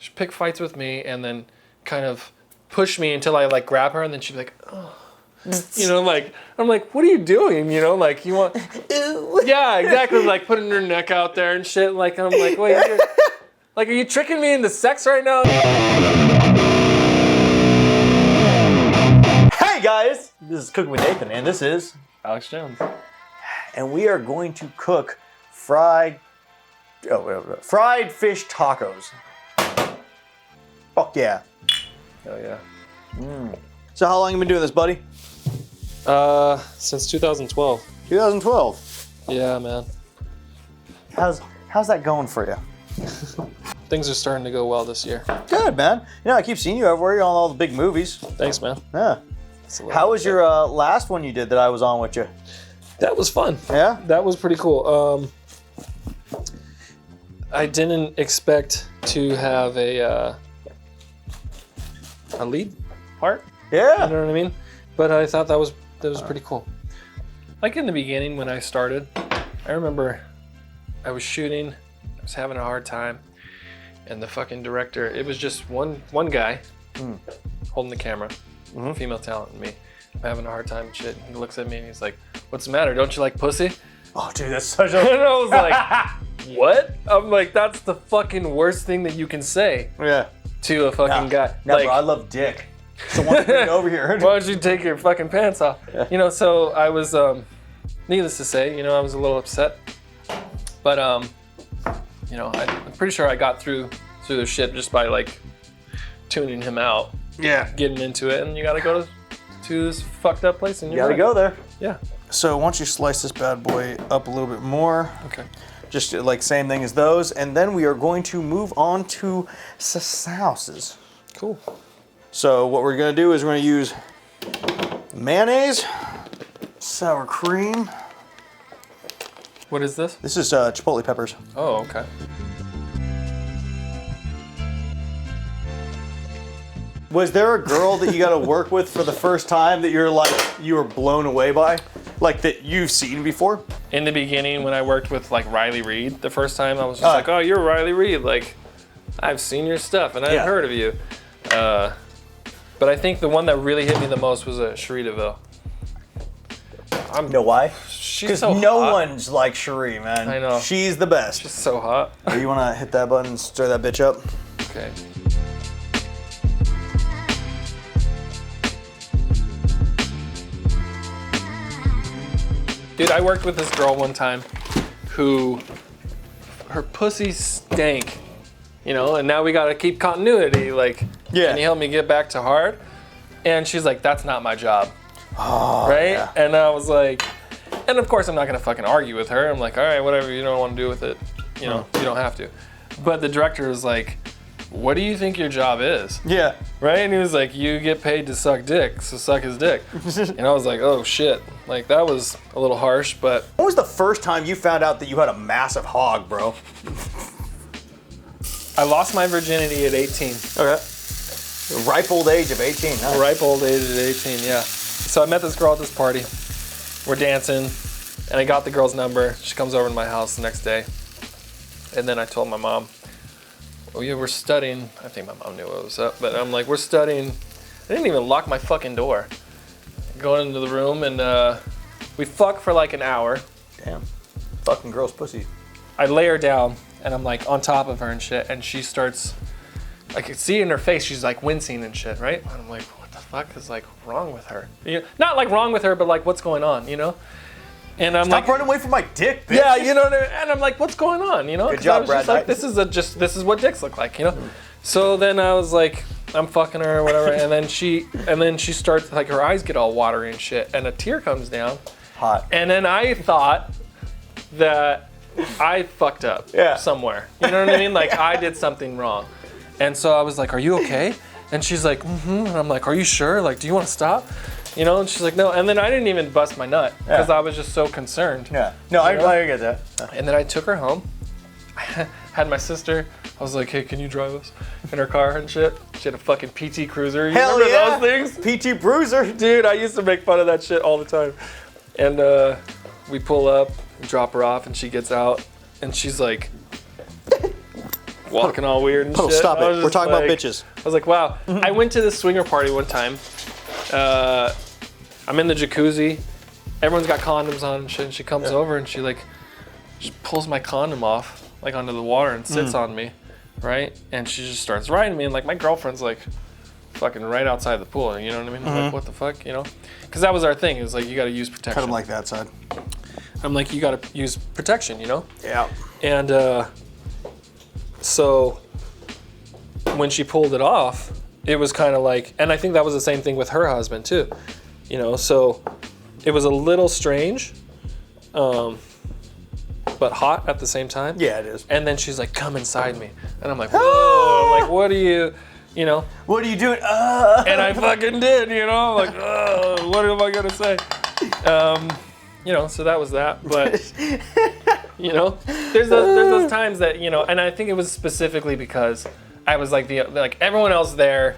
she'd pick fights with me and then kind of push me until I like grab her, and then she'd be like, oh. You know, like, I'm like, what are you doing? You know, like, you want, yeah, exactly, like putting her neck out there and shit. Like, I'm like, wait, like, are you tricking me into sex right now? Hey guys, this is Cooking with Nathan, and this is Alex Jones. And we are going to cook fried fish tacos. Fuck yeah. Oh yeah. So how long have you been doing this, buddy? Since 2012. 2012. Yeah, man. How's that going for you? Things are starting to go well this year. Good, man. You know, I keep seeing you everywhere. You're on all the big movies. Thanks, man. Yeah. How was your last one you did that I was on with you? That was fun. Yeah? That was pretty cool. I didn't expect to have a lead part. Yeah. You know what I mean? But I thought that was pretty cool. Like in the beginning when I started, I remember I was shooting, I was having a hard time, and the fucking director, it was just one guy holding the camera, female talent, and me. I'm having a hard time and shit. He looks at me and he's like, "What's the matter? Don't you like pussy?" Oh, dude, that's such a... And I was like, what? I'm like, that's the fucking worst thing that you can say to a fucking guy. No, like, bro, I love dick. So why don't you bring it over here? Why don't you take your fucking pants off? Yeah. You know, so I was, needless to say, you know, I was a little upset. But, you know, I'm pretty sure I got through the shit just by, like, tuning him out. Yeah. Getting into it, and you gotta go to this fucked up place. And you gotta go there. Yeah. So once you slice this bad boy up a little bit more. Okay. Just like same thing as those. And then we are going to move on to sauces. Cool. So what we're gonna do is we're gonna use mayonnaise, sour cream. What is this? This is chipotle peppers. Oh, okay. Was there a girl that you got to work with for the first time that you were blown away by? Like that you've seen before? In the beginning when I worked with like Riley Reid, the first time I was just like, oh, you're Riley Reid. Like, I've seen your stuff and I've heard of you. But I think the one that really hit me the most was Shereetaville. You know why? She's so no hot. one's like Cherie, man. I know. She's the best. She's so hot. You want to hit that button and stir that bitch up? Okay. Dude, I worked with this girl one time who, her pussy stank, you know, and now we gotta keep continuity, like, can you help me get back to hard? And she's like, that's not my job, right? Yeah. And I was like, and of course I'm not gonna fucking argue with her. I'm like, all right, whatever you don't wanna do with it, you know, you don't have to. But the director was like, what do you think your job is? Yeah. Right? And he was like, you get paid to suck dick, so suck his dick. And I was like, oh shit. Like, that was a little harsh, but... When was the first time you found out that you had a massive hog, bro? I lost my virginity at 18. Okay. Ripe old age of 18, huh? Ripe old age at 18, yeah. So I met this girl at this party. We're dancing, and I got the girl's number. She comes over to my house the next day. And then I told my mom, oh yeah, we're studying. I think my mom knew what was up, but I'm like, we're studying. I didn't even lock my fucking door. Go into the room and we fuck for like an hour. Damn. Fucking gross pussy. I lay her down and I'm like on top of her and shit, and she starts, I could see in her face, she's like wincing and shit, right? And I'm like, what the fuck is like wrong with her? You know, not like wrong with her, but like what's going on, you know? And I'm Stop running away from my dick, bitch. Yeah, you know, and I'm like, what's going on, you know? Good job, Brad. Like, this is what dicks look like, you know? So then I was like, I'm fucking her or whatever, and then she starts, like, her eyes get all watery and shit, and a tear comes down. Hot. And then I thought that I fucked up somewhere. You know what I mean? Like, I did something wrong. And so I was like, are you okay? And she's like, mm-hmm. And I'm like, are you sure? Like, do you want to stop? You know, and she's like, no. And then I didn't even bust my nut because I was just so concerned. Yeah. No, I get that. And then I took her home. I had my sister. I was like, hey, can you drive us in her car and shit? She had a fucking PT Cruiser. You Hell remember those things? PT Bruiser. Dude, I used to make fun of that shit all the time. And we pull up, drop her off, and she gets out. And she's like, walking all weird and Oh, shit. stop I was it. We're just talking about like- bitches. I was like, wow. I went to the swinger party one time. I'm in the jacuzzi. Everyone's got condoms on and shit. And she comes over and she pulls my condom off, like onto the water and sits on me, right? And she just starts riding me. And like my girlfriend's like fucking right outside the pool. You know what I mean? I'm like, what the fuck, you know? Because that was our thing. It was like, you got to use protection. Kind of like that side. I'm like, you got to use protection, you know? Yeah. And so when she pulled it off, it was kind of like, and I think that was the same thing with her husband too, you know? So it was a little strange, but hot at the same time. Yeah, it is. And then she's like, come inside me. And I'm like, whoa, I'm like, what are you know? What are you doing? And I fucking did, you know? Like, what am I gonna say? You know, so that was that. But, you know, there's those times that, you know, and I think it was specifically because I was like everyone else there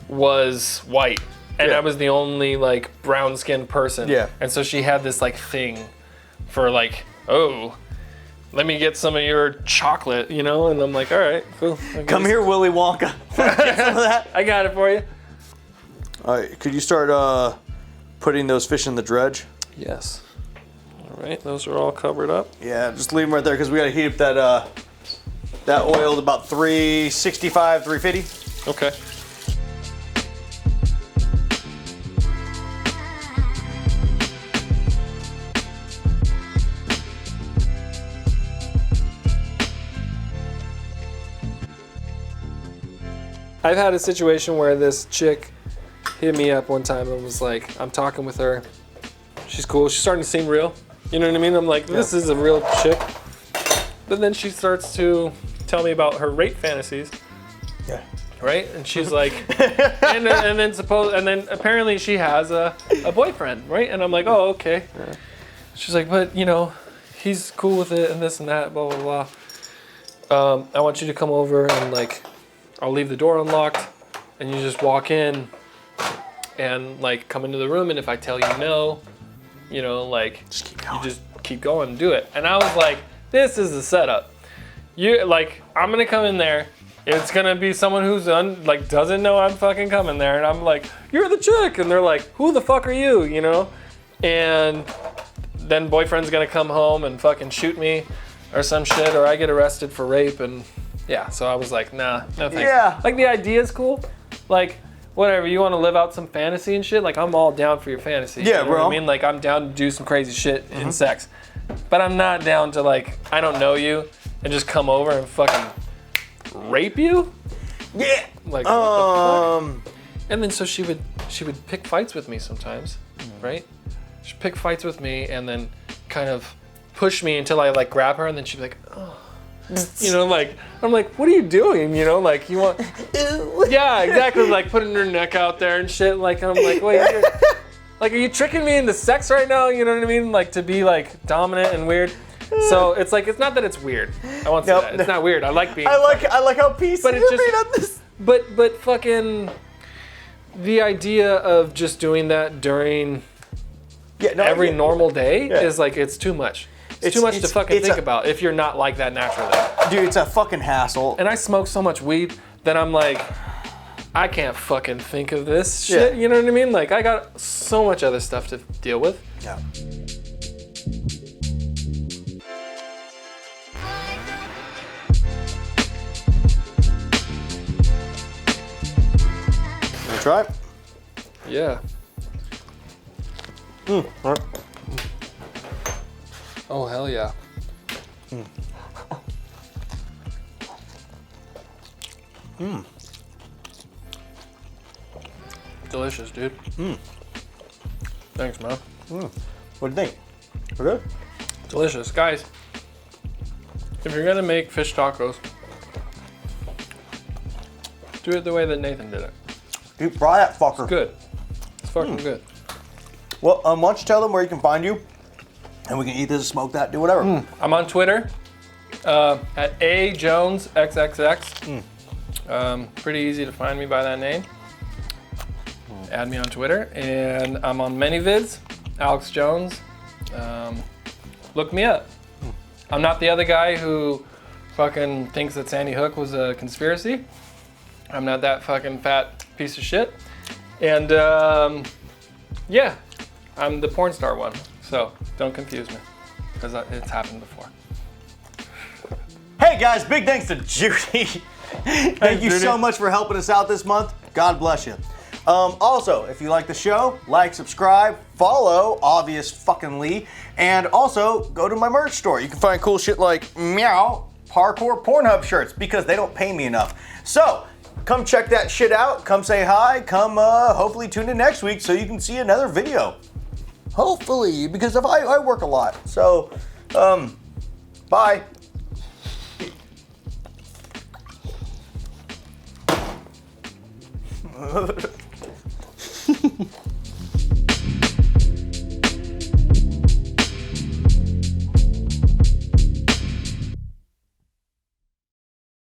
was white. And I was the only like brown skinned person. Yeah. And so she had this like thing for like, oh, let me get some of your chocolate, you know? And I'm like, all right, cool. Come here, Willy Wonka. Get some of that. I got it for you. All right, could you start putting those fish in the dredge? Yes. All right, those are all covered up. Yeah, just leave them right there because we got to heat up that oil to about 365, 350. Okay. I've had a situation where this chick hit me up one time and was like, I'm talking with her. She's cool. She's starting to seem real. You know what I mean? I'm like, this is a real chick. But then she starts to tell me about her rape fantasies. Yeah. Right? And she's like, and then apparently she has a boyfriend, right? And I'm like, oh, okay. Yeah. She's like, but you know, he's cool with it and this and that, blah, blah, blah. I want you to come over and like, I'll leave the door unlocked and you just walk in and like come into the room. And if I tell you no, you know, like just keep going. You just keep going and do it. And I was like, this is the setup. You like, I'm gonna come in there. It's gonna be someone who's doesn't know I'm fucking coming there. And I'm like, you're the chick. And they're like, who the fuck are you? You know? And then boyfriend's gonna come home and fucking shoot me or some shit, or I get arrested for rape. And yeah, so I was like, nah, no thanks. Yeah. Like the idea is cool. Like, whatever, you want to live out some fantasy and shit, like I'm all down for your fantasy. Yeah, you know bro. what I mean? Like I'm down to do some crazy shit in sex. But I'm not down to like, I don't know you and just come over and fucking rape you? Yeah. Like, what the fuck? And then so she would pick fights with me sometimes, right? She'd pick fights with me and then kind of push me until I like grab her and then she'd be like, oh. You know, like, I'm like, what are you doing? You know, like, you want, yeah, exactly, like putting her neck out there and shit. Like, I'm like, wait, like, are you tricking me into sex right now? You know what I mean? Like, to be like dominant and weird. So it's like, it's not that it's weird. I won't say that. It's not weird. I like being. I like how PC but you're it's being on this. But fucking, the idea of just doing that during every normal day is like, it's too much. It's too much to fucking think about if you're not like that naturally. Dude, it's a fucking hassle. And I smoke so much weed that I'm like, I can't fucking think of this shit. You know what I mean? Like, I got so much other stuff to deal with. Yeah. Wanna try it? Yeah. All right. Oh, hell yeah. Delicious, dude. Thanks, man. What do you think? We're good? Delicious. Guys, if you're gonna make fish tacos, do it the way that Nathan did it. Dude, fry that fucker. Good. It's fucking good. Well, why don't you tell them where you can find you? And we can eat this, smoke that, do whatever. I'm on Twitter at AJonesXXX. Pretty easy to find me by that name. Add me on Twitter. And I'm on ManyVids, Alex Jones. Look me up. I'm not the other guy who fucking thinks that Sandy Hook was a conspiracy. I'm not that fucking fat piece of shit. And yeah, I'm the porn star one. So don't confuse me, because it's happened before. Hey guys, big thanks to Judy. Thank you Judy. so much for helping us out this month. God bless you. Also, if you like the show, like, subscribe, follow, obvious fucking Lee, and also go to my merch store. You can find cool shit like meow, parkour, Pornhub shirts, because they don't pay me enough. So, come check that shit out. Come say hi. Come hopefully tune in next week so you can see another video. Hopefully, because if I work a lot. So, bye.